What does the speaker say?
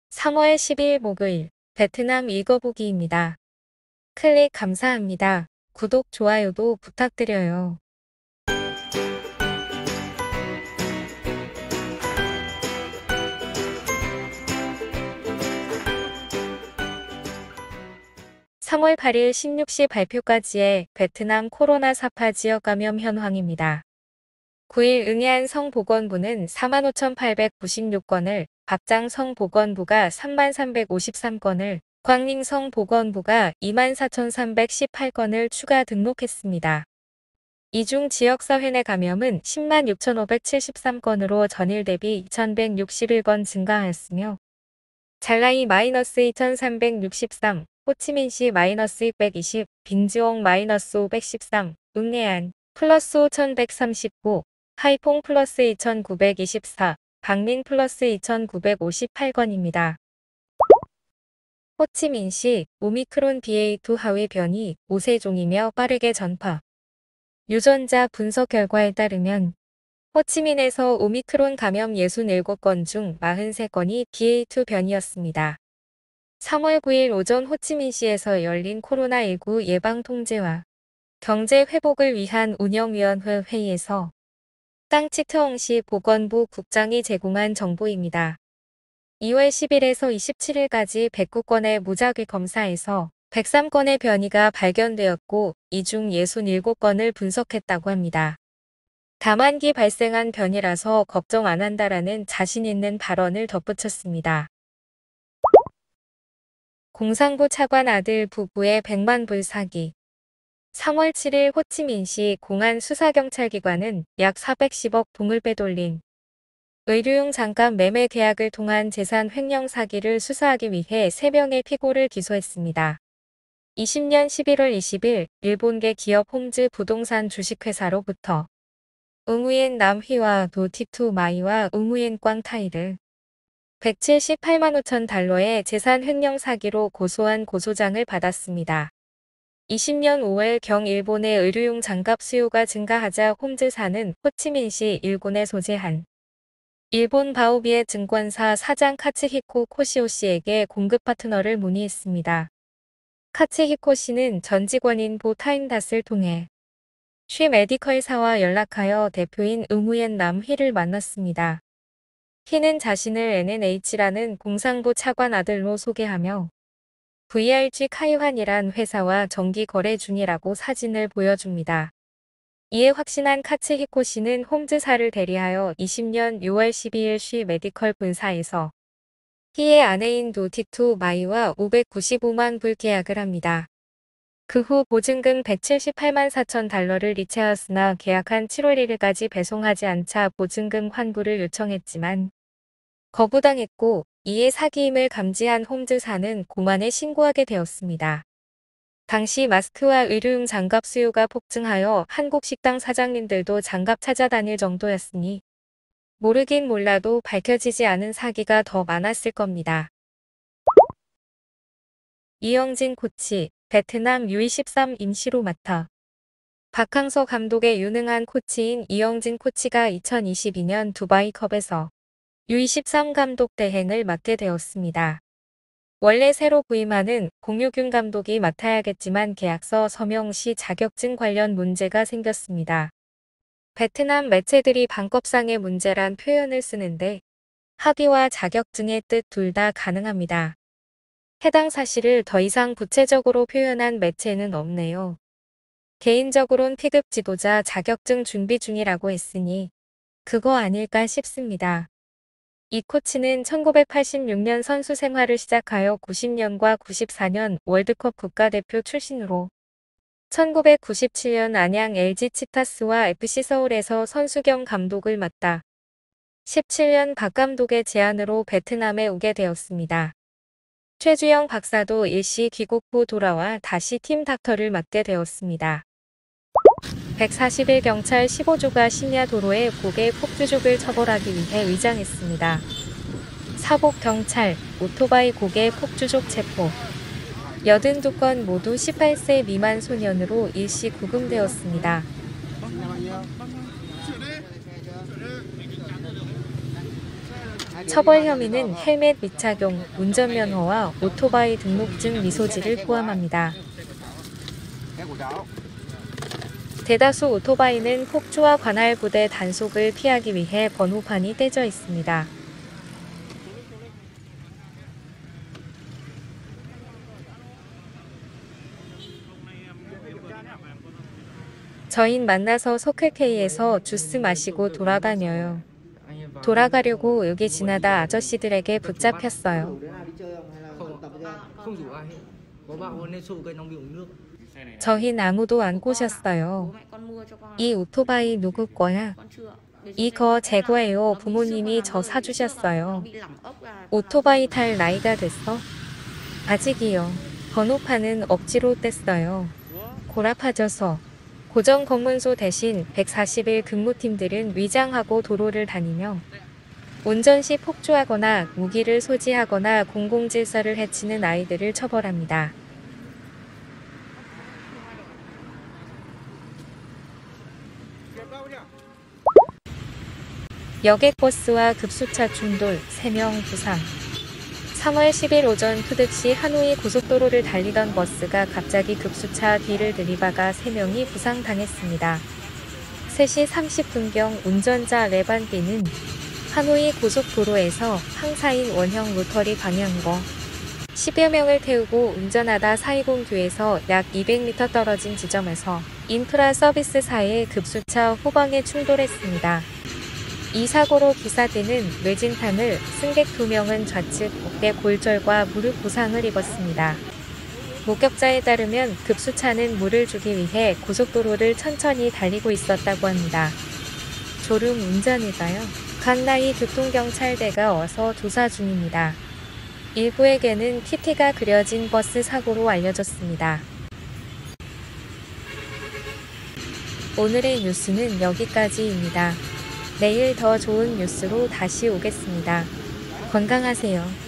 3월 10일 목요일 베트남 읽어보기입니다. 클릭 감사합니다. 구독, 좋아요도 부탁드려요. (3월 8일) 16시 발표까지의 베트남 코로나 사파 지역 감염 현황입니다. 9일 응해안 성보건부는 45,896건을, 박장 성보건부가 33,353건을, 광ninh 성보건부가 24,318건을 추가 등록했습니다. 이 중 지역사회 내 감염은 106,573건으로 전일 대비 2,161건 증가하였으며 잘라이 -2,363, 호치민시 -620, 빈지옹 -513, 응해안 +5,139, 하이퐁 +2,924, 박민 +2,958건입니다. 호치민시 오미크론 BA.2 하위 변이 5세종이며 빠르게 전파. 유전자 분석 결과에 따르면 호치민에서 오미크론 감염 67건 중 43건이 BA.2 변이였습니다. 3월 9일 오전 호치민시에서 열린 코로나19 예방통제와 경제 회복을 위한 운영위원회 회의에서 쌍치트엉시 보건부 국장이 제공한 정보입니다. 2월 10일에서 27일까지 109건의 무작위 검사에서 103건의 변이가 발견되었고 이 중 67건을 분석했다고 합니다. 다만기 발생한 변이라서 걱정 안 한다라는 자신 있는 발언을 덧붙였습니다. 공산부 차관 아들 부부의 100만 불 사기. 3월 7일 호치민시 공안수사경찰기관은 약 410억 동을 빼돌린 의료용 장갑 매매 계약을 통한 재산 횡령 사기를 수사하기 위해 3명의 피고를 기소했습니다. 20년 11월 20일 일본계 기업 홈즈 부동산 주식회사로부터 응우옌 남휘와 노티투 마이와 응우옌 꽝타이를 178만 5천 달러의 재산 횡령 사기로 고소한 고소장을 받았습니다. 20년 5월경 일본의 의료용 장갑 수요가 증가하자 홈즈사는 호치민시 일군에 소재한 일본 바오비의 증권사 사장 카츠히코 코시오 씨에게 공급 파트너를 문의했습니다. 카츠히코 씨는 전 직원인 보 타임닷을 통해 쉬 메디컬사와 연락하여 대표인 응우옌 남휘를 만났습니다. 휘는 자신을 NNH라는 공상부 차관 아들로 소개하며 VRG 카이환이란 회사와 정기 거래 중이라고 사진을 보여줍니다. 이에 확신한 카츠히코 씨는 홈즈사를 대리하여 20년 6월 12일 쉬 메디컬 본사에서 휘의 아내인 노티투 마이와 595만 불 계약을 합니다. 그 후 보증금 178만 4천 달러를 이체하였으나 계약한 7월 1일까지 배송하지 않자 보증금 환불을 요청했지만 거부당했고 이에 사기임을 감지한 홈즈사는 공안에 신고하게 되었습니다. 당시 마스크와 의료용 장갑 수요가 폭증하여 한국 식당 사장님들도 장갑 찾아다닐 정도였으니 모르긴 몰라도 밝혀지지 않은 사기가 더 많았을 겁니다. 이영진 코치, 베트남 U23 임시로 맡아. 박항서 감독의 유능한 코치인 이영진 코치가 2022년 두바이컵에서 U23 감독 대행을 맡게 되었습니다. 원래 새로 부임하는 공유균 감독이 맡아야겠지만 계약서 서명 시 자격증 관련 문제가 생겼습니다. 베트남 매체들이 방법상의 문제란 표현을 쓰는데 합의와 자격증의 뜻 둘 다 가능합니다. 해당 사실을 더 이상 구체적으로 표현한 매체는 없네요. 개인적으론 P급 지도자 자격증 준비 중이라고 했으니 그거 아닐까 싶습니다. 이 코치는 1986년 선수 생활을 시작하여 90년과 94년 월드컵 국가대표 출신으로 1997년 안양 LG 치타스와 FC 서울에서 선수 겸 감독을 맡다 17년 박 감독의 제안으로 베트남에 오게 되었습니다. 최주영 박사도 일시 귀국 후 돌아와 다시 팀 닥터를 맡게 되었습니다. 141 경찰 15조가 심야 도로에 고개 폭주족을 처벌하기 위해 위장했습니다. 사복 경찰, 오토바이 고개 폭주족 체포. 82건 모두 18세 미만 소년으로 일시 구금되었습니다. 처벌 혐의는 헬멧 미착용, 운전면허와 오토바이 등록증 미소지를 포함합니다. 대다수 오토바이는 폭주와 관할 부대 단속을 피하기 위해 번호판이 떼져 있습니다. 저흰 만나서 서클K에서 주스 마시고 돌아다녀요. 돌아가려고 여기 지나다 아저씨들에게 붙잡혔어요. 저흰 아무도 안 꼬셨어요. 이 오토바이 누구 거야? 이거 제 거예요. 부모님이 저 사주셨어요. 오토바이 탈 나이가 됐어? 아직이요. 번호판은 억지로 뗐어요. 고라파져서. 고정 검문소 대신 140일 근무팀들은 위장하고 도로를 다니며 운전 시 폭주하거나 무기를 소지하거나 공공질서를 해치는 아이들을 처벌합니다. 여객버스와 급수차 충돌, 3명 부상. 3월 10일 오전 투득시 하노이 고속도로를 달리던 버스가 갑자기 급수차 뒤를 들이박아 3명이 부상당했습니다. 3시 30분경 운전자 레반띠는 하노이 고속도로에서 항사인 원형 로터리 방향거 10여 명을 태우고 운전하다 420교에서 약 200m 떨어진 지점에서 인프라 서비스사의 급수차 후방에 충돌했습니다. 이 사고로 기사대는 뇌진탕을, 승객 2명은 좌측 어깨 골절과 무릎 부상을 입었습니다. 목격자에 따르면 급수차는 물을 주기 위해 고속도로를 천천히 달리고 있었다고 합니다. 졸음 운전일까요? 간나이 교통경찰대가 와서 조사 중입니다. 일부에게는 TT가 그려진 버스 사고로 알려졌습니다. 오늘의 뉴스는 여기까지입니다. 내일 더 좋은 뉴스로 다시 오겠습니다. 건강하세요.